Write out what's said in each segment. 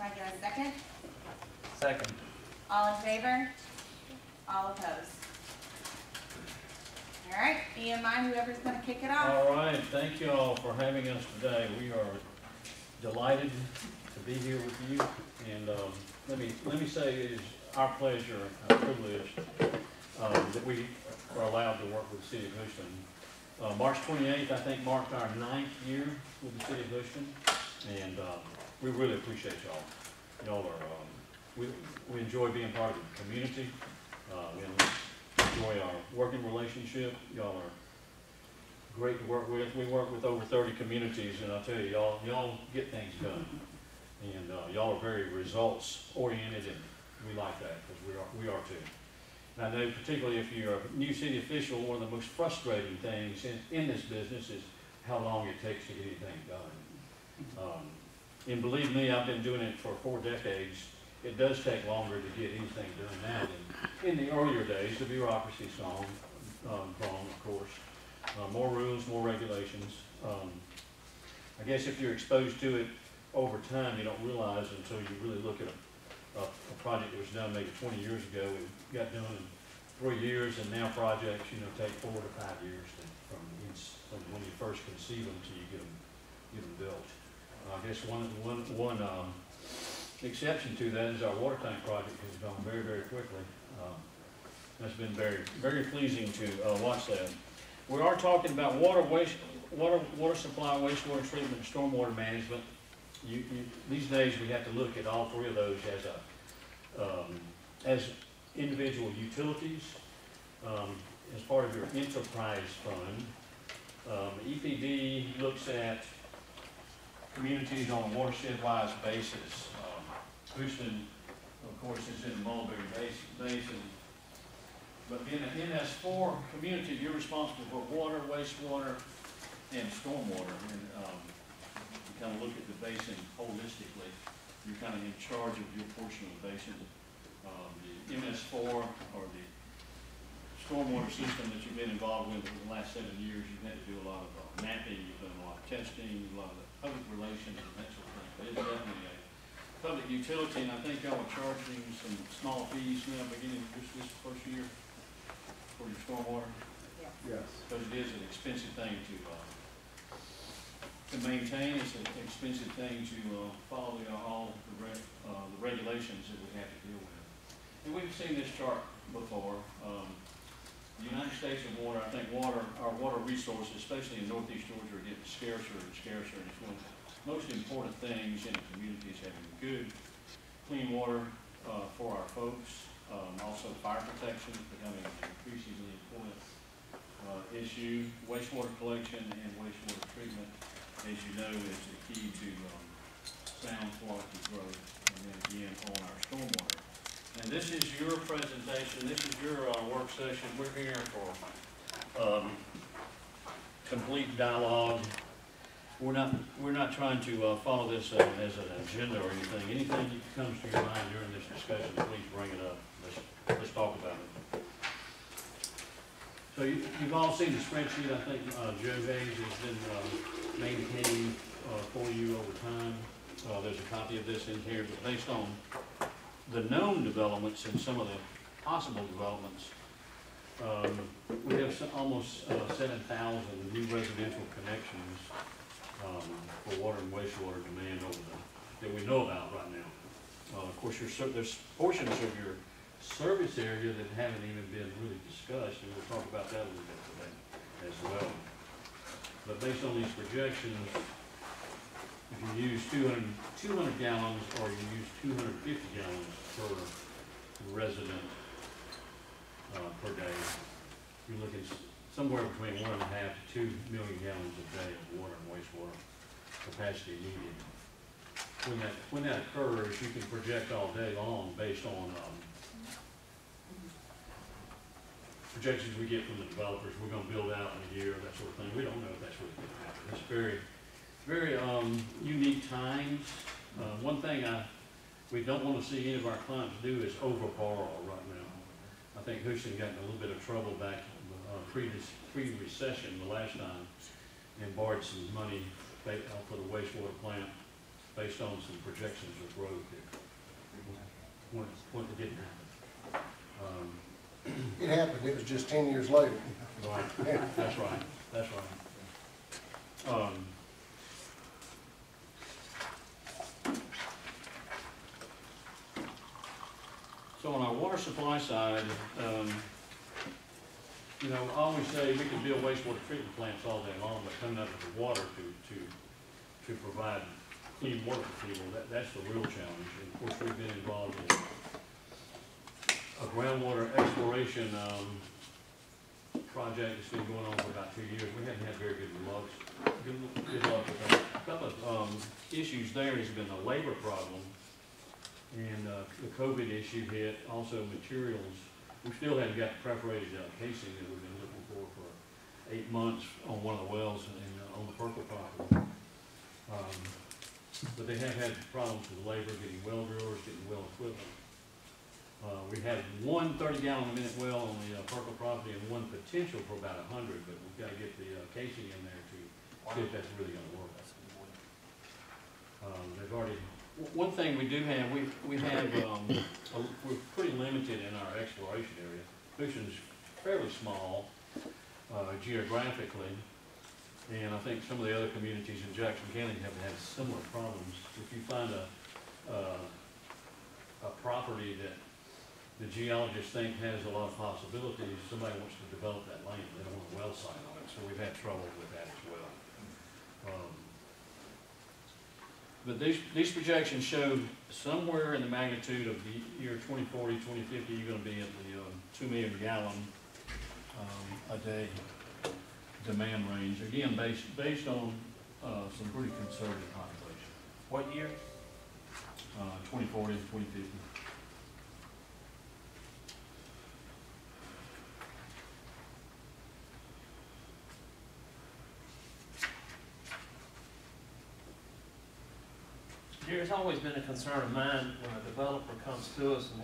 I get a second? Second. All in favor? All opposed? All right, EMI, whoever's going to kick it off. All right, thank you all for having us today. We are delighted to be here with you, and let me say it is our pleasure and privilege that we are allowed to work with the City of Hoschton. March 28th, I think, marked our 9th year with the City of Hoschton, and we really appreciate y'all. Y'all are, we enjoy being part of the community. We enjoy our working relationship. Y'all are great to work with. We work with over 30 communities, and I'll tell you, y'all get things done. And y'all are very results oriented, and we like that because we are too. And I know particularly if you're a new city official, one of the most frustrating things in this business is how long it takes to get anything done. And believe me, I've been doing it for 4 decades. It does take longer to get anything done now than in the earlier days. The bureaucracy's gone, of course. More rules, more regulations. I guess if you're exposed to it over time, you don't realize until you really look at a project that was done maybe 20 years ago. It got done in 3 years, and now projects, take 4 to 5 years from when you first conceive them till you get them built. I guess one exception to that is our water tank project has gone very, very quickly. That's been very, very pleasing to watch that. We are talking about water supply, wastewater treatment, and stormwater management. These days we have to look at all 3 of those as individual utilities, as part of your enterprise fund. EPD looks at communities on a watershed-wise basis. Houston, of course, is in the Mulberry Basin. But in an NS4 community, you're responsible for water, wastewater, and stormwater. And you kind of look at the basin holistically. You're kind of in charge of your portion of the basin. The NS4, or the stormwater system that you've been involved with for the last 7 years, you've had to do a lot of mapping, you've done a lot of testing, a lot of public relations, and that sort of thing. But it's definitely a public utility, and I think y'all are charging some small fees now beginning this first year for your stormwater. Yes. Because it is an expensive thing to maintain. It's an expensive thing to follow all the regulations that we have to deal with. And we've seen this chart before. The United States of water, I think our water resources, especially in Northeast Georgia, are getting scarcer and scarcer. And it's one of the most important things in a community is having good, clean water for our folks. Also, fire protection is becoming an increasingly important issue. Wastewater collection and wastewater treatment, as you know, is the key to sound quality growth. And then again, on our stormwater. And this is your presentation. This is your work session. We're here for complete dialogue. We're not trying to follow this as an agenda or anything. Anything that comes to your mind during this discussion, please bring it up. Let's talk about it. So you've all seen the spreadsheet. I think Joe Hayes has been maintaining for you over time. There's a copy of this in here, but based on the known developments and some of the possible developments, we have almost 7,000 new residential connections for water and wastewater demand that we know about right now. Of course, there's portions of your service area that haven't even been really discussed, and we'll talk about that a little bit today as well. But based on these projections, if you use 200 gallons or you use 250 gallons per resident per day, you're looking somewhere between 1.5 to 2 million gallons a day of water and wastewater capacity needed. When that occurs, you can project all day long based on projections we get from the developers. We're going to build out in a year, that sort of thing. We don't know if that's really going to happen. It's very, very unique times. One thing we don't want to see any of our clients do is over-borrow right now. I think Houston got in a little bit of trouble back pre-recession the last time and borrowed some money for the wastewater plant. based on some projections of growth that when it didn't happen. It happened, it was just 10 years later. Right, that's right, that's right. So on our water supply side, you know, I always say we can build wastewater treatment plants all day long, but coming up with the water to provide clean water for people, that's the real challenge. And of course, we've been involved in a groundwater exploration project that's been going on for about 2 years. We haven't had very good luck with that. A couple of issues there has been a labor problem, and the COVID issue hit, also materials. We still haven't got the perforated casing that we've been looking for 8 months on one of the wells on the Perkle property. But they have had problems with labor, getting well drillers, getting well equipment. We had one 30-gallon-a-minute well on the Perkle property and one potential for about 100, but we've got to get the casing in there to see if that's really going to work. They've already. One thing we do have, we have, we're pretty limited in our exploration area. Houston's fairly small geographically, and I think some of the other communities in Jackson County have had similar problems. If you find a property that the geologists think has a lot of possibilities, somebody wants to develop that land, they don't want a well site on it, so we've had trouble with that as well. But these projections show somewhere in the magnitude of the year 2040, 2050, you're going to be at the 2 million gallon a day demand range. Again, based on some pretty conservative population. What year? 2040 to 2050. There's always been a concern of mine when a developer comes to us and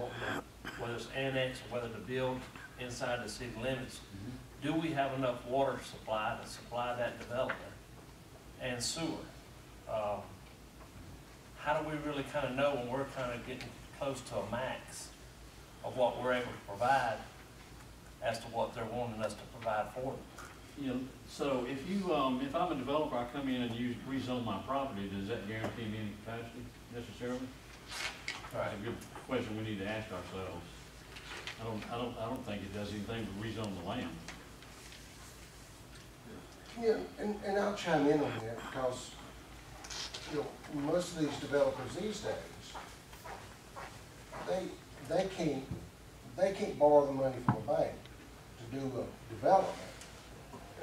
whether it's annexed or whether to build inside the city limits, do we have enough water supply to supply that development and sewer? How do we really kind of know when we're kind of getting close to a max of what we're able to provide as to what they're wanting us to provide for them? You know, so if you, if I'm a developer, I come in and rezone my property, does that guarantee me any capacity necessarily? That's a good question we need to ask ourselves. I don't think it does anything to rezone the land. Yeah, and I'll chime in on that because, you know, most of these developers these days, they can't borrow the money from a bank to do a development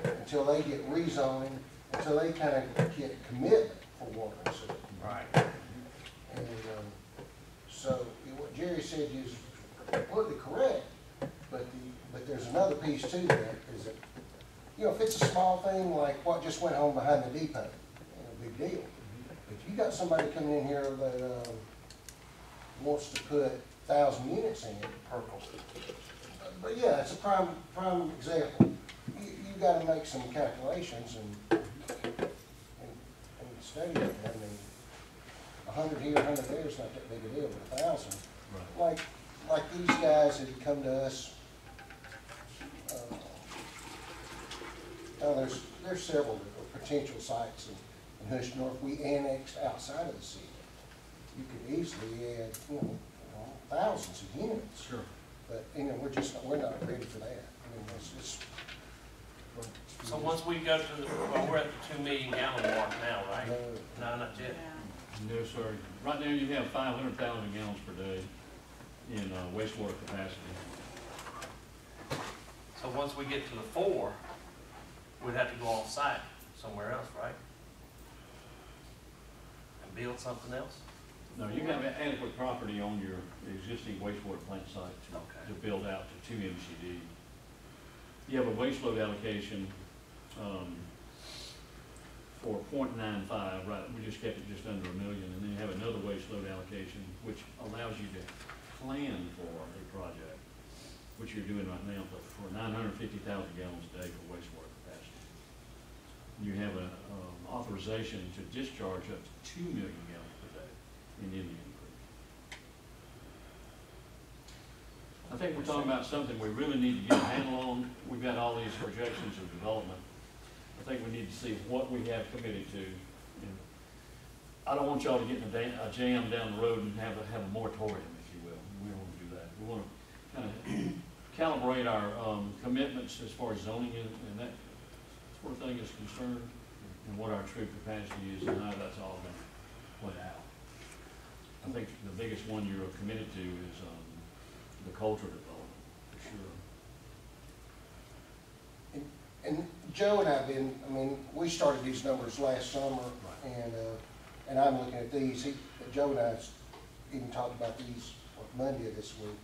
until they get rezoning, until they kind of get commitment for water and sewer. Right. And so what Jerry said is completely correct, but there's another piece to that is that, you know, if it's a small thing like what just went on behind the depot, big deal. But you got somebody coming in here that wants to put 1,000 units in Perkle. But yeah, it's a prime example. You got to make some calculations and study it. I mean, 100 here, 100 there is not that big a deal, but 1,000. Right. Like these guys that had come to us. There's several potential sites in Hoschton. If we annexed outside of the city, you could easily add, you know, thousands of units. Sure. But you know, we're not ready for that. I mean, So once we go to the, well, we're at the 2 million gallon mark now, right? No, not yet. No, sir. Right now you have 500,000 gallons per day in wastewater capacity. So once we get to the 4, we'd have to go off site somewhere else, right? And build something else? No, you have adequate property on your existing wastewater plant site to build out to 2 MCD. You have a waste load allocation for 0.95, right? We just kept it just under $1 million, and then you have another waste load allocation which allows you to plan for a project, which you're doing right now for 950,000 gallons a day for wastewater capacity. You have an authorization to discharge up to 2 million gallons per in Indian Creek. I think we're talking about something we really need to get a handle on. We've got all these projections of development. I think we need to see what we have committed to. And I don't want y'all to get in a jam down the road and have a moratorium, if you will. We don't want to do that. We want to kind of calibrate our commitments as far as zoning and that sort of thing is concerned, and what our true capacity is and how that's all going to play out. I think the biggest one you're committed to is the culture development, for sure. And Joe and I have been, I mean, we started these numbers last summer, and I'm looking at these. Joe and I even talked about these on Monday of this week.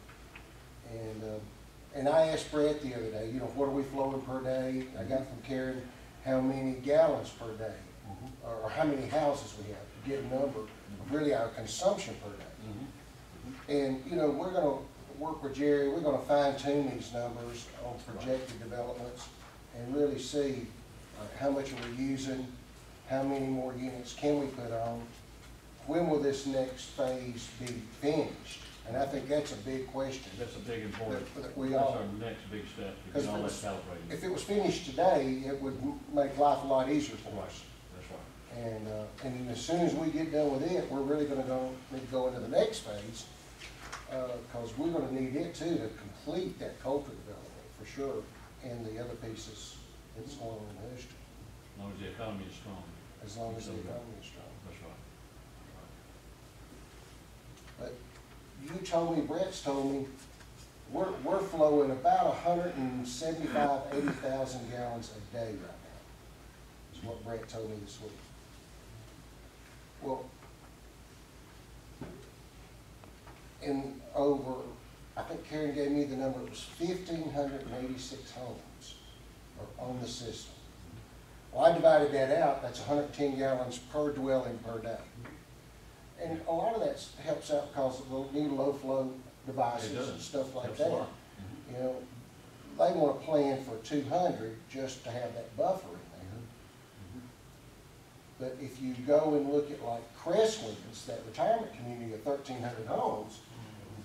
And I asked Brett the other day, you know, what are we flowing per day? I got from Karen how many gallons per day, or how many houses we have, to get a number of really our consumption per day. And, you know, we're going to work with Jerry, we're going to fine tune these numbers on projected developments and really see how much are we using, how many more units can we put on, when will this next phase be finished? And I think that's a big question. That's a big important. That we that's all, our next big step to get all that calibrated. if it was finished today, it would make life a lot easier for us. That's right. And as soon as we get done with it, we're really going to need to go into the next phase, because we're going to need it too to complete that culture development for sure, and the other pieces that's going on in Hoschton. As long as the economy is strong. As long as the economy is strong. That's right. But you told me, Brett's told me, we're flowing about 175, 80,000 gallons a day right now. Is what Brett told me this week. Well, in over, I think Karen gave me the number, it was 1,586 homes are on the system. Well, I divided that out, that's 110 gallons per dwelling per day. And a lot of that helps out because of the new low flow devices and stuff like that. You know, they want to plan for 200 just to have that buffer in there. But if you go and look at like Crestwinds, that retirement community of 1,300 homes,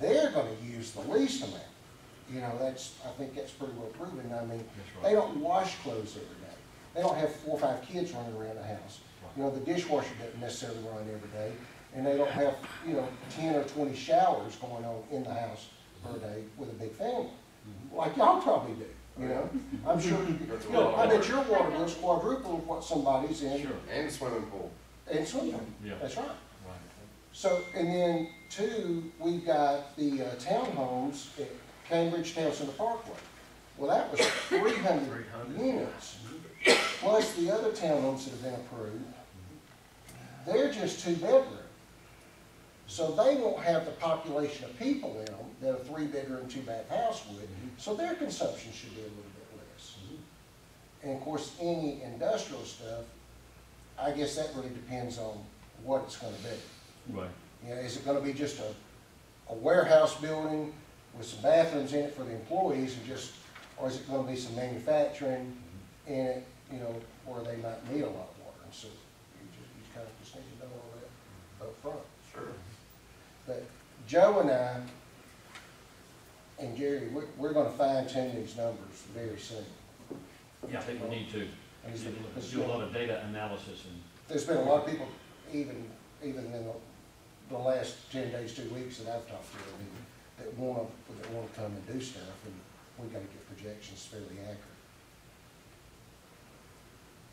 they're going to use the least amount. You know, I think that's pretty well proven. I mean, they don't wash clothes every day. They don't have 4 or 5 kids running around the house. You know, the dishwasher doesn't necessarily run every day. And they don't have, you know, 10 or 20 showers going on in the house per day with a big family. Like y'all probably do, you know? I'm sure, you know, I bet your water bill's quadruple of what somebody's in. Sure. And swimming pool. And swimming pool, Yeah. that's right. Right. So, and then 2, we've got the townhomes at Cambridge Town Center Parkway. Well, that was 300 units, plus the other townhomes that have been approved. They're just 2-bedroom. So they won't have the population of people in them that a 3-bedroom, 2-bath house would. So their consumption should be a little bit less. And of course, any industrial stuff, I guess that really depends on what it's going to be. Right. You know, is it going to be just a warehouse building with some bathrooms in it for the employees, or is it going to be some manufacturing in it, you know, where they might need a lot of water? And so you kind of just need to know all that up front. Sure. But Joe and I and Gary, we're going to fine tune these numbers very soon. Yeah, I think we need to. Do a lot of data analysis and. There's been a lot of people, even in the last 10 days, 2 weeks that I've talked to, that want to come and do stuff, and we've got to get projections fairly accurate.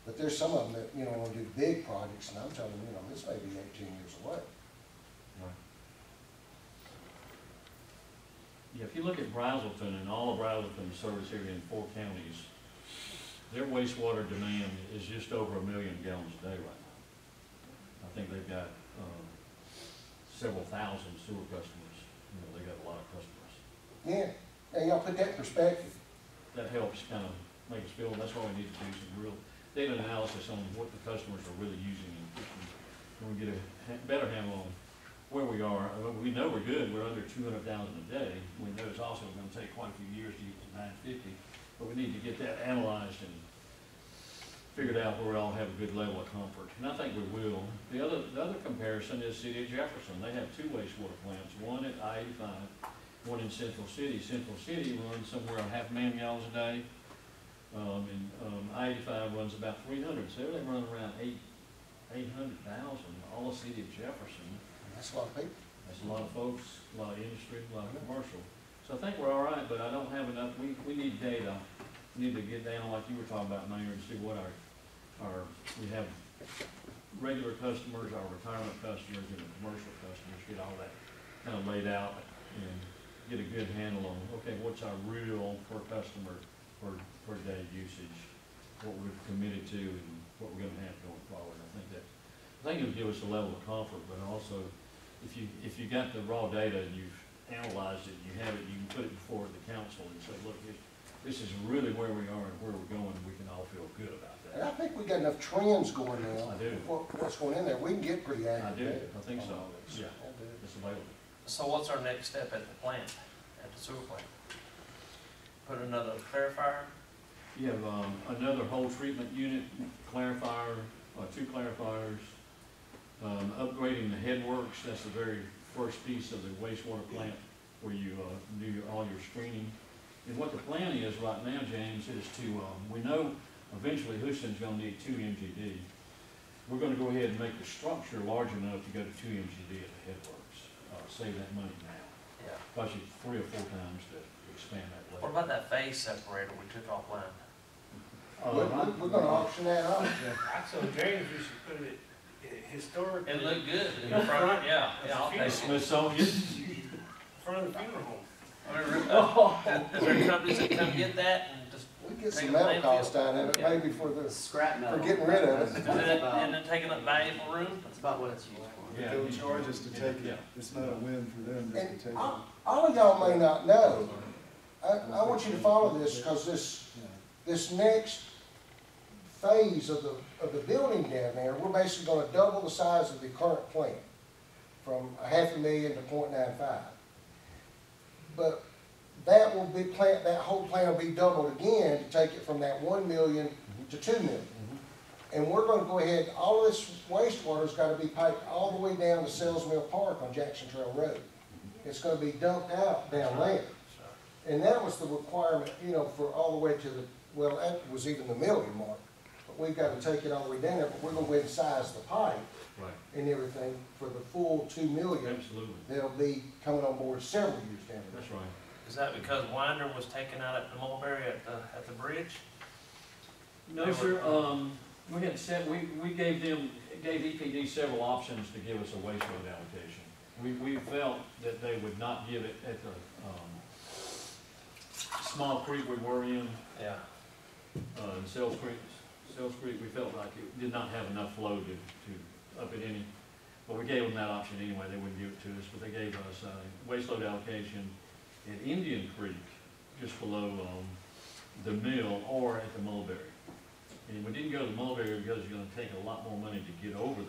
But there's some of them that, you know, want to do big projects, and I'm telling them, you know, this may be 18 years away. Yeah, if you look at Brazelton and all of Brazelton's service area in 4 counties, their wastewater demand is just over 1 million gallons a day right now. I think they've got several thousand sewer customers. You know, they got a lot of customers. Yeah, and y'all put that in perspective. That helps kind of make us feel, and that's why we need to do some real data analysis on what the customers are really using, and we get a better handle on where we are. We know we're good. We're under 200,000 a day. We know it's also going to take quite a few years to get to 950, but we need to get that analyzed and figured out where we all have a good level of comfort, and I think we will. The other comparison is City of Jefferson. They have two wastewater plants, one at I-85, one in Central City. Central City runs somewhere 500,000 gallons a day, and I-85 runs about 300, so they run around 800,000. All the City of Jefferson. That's a lot of people. That's a lot of folks, a lot of industry, a lot of commercial. So I think we're all right, but I don't have enough, we need data. We need to get down, like you were talking about, Mayor, and see what we have regular customers, our retirement customers, and the commercial customers, get all that kind of laid out and get a good handle on, okay, what's our real per customer per day usage, what we've committed to and what we're gonna have going forward. I think it'll give us a level of comfort, but also if you got the raw data and you've analyzed it, and you have it, you can put it before the council and say, look, this is really where we are and where we're going, and we can all feel good about And that. I think we got enough trends going now. I do. What's going in there, we can get pretty I accurate. do, I think so, yeah, I do. it's available. So what's our next step at the plant, at the sewer plant? Put another clarifier? You have another whole treatment unit, clarifier, 2 clarifiers, upgrading the headworks. That's the very first piece of the wastewater plant where you do all your screening. And what the plan is right now, James, is to, we know eventually Houston's gonna need 2 MGD. We're gonna go ahead and make the structure large enough to go to 2 MGD at the headworks. Save that money now. Yeah. Cost you 3 or 4 times to expand that What later. about that phase separator we took offline? We're gonna auction that off. So James, we should put it historically. It looked good in the front, yeah, I'll take Hey, it. Smithsonian. Front of the funeral home. Is there companies that come get that and just, We get Take some a metal cost landfill. out of it, Yeah. maybe for the, Scrap metal. for getting rid of it. and then taking up valuable room? That's about what it's used for. Yeah. They'll charge us to take Yeah. it, it's not a win for them just And to take it. all of y'all may not know, I want you to follow this, because this next phase of the building down there, we're basically gonna double the size of the current plant, from 500,000 to 0.95. But that whole plant will be doubled again to take it from that 1 million to 2 million. And we're gonna go ahead, all of this wastewater's gotta be piped all the way down to Sells Mill Park on Jackson Trail Road. It's gonna be dumped out down there. And that was the requirement, for all the way to that was even the million mark. But we've gotta take it all the way down there, but we're gonna go ahead and size the pipe Right, and everything for the full 2 million. absolutely. That'll be coming on board several years down the road. That's right. Is that because Winder was taken out at the Mulberry at the bridge? No, sir, we had we gave EPD several options to give us a wastewater allocation. We felt that they would not give it at the, small creek we were in, Yeah. Sells Creek, we felt like it did not have enough flow to up it any. But we gave them that option anyway, they wouldn't give it to us, but they gave us a waste load allocation at Indian Creek, just below, the mill, or at the Mulberry. And we didn't go to the Mulberry because it's gonna take a lot more money to get over that.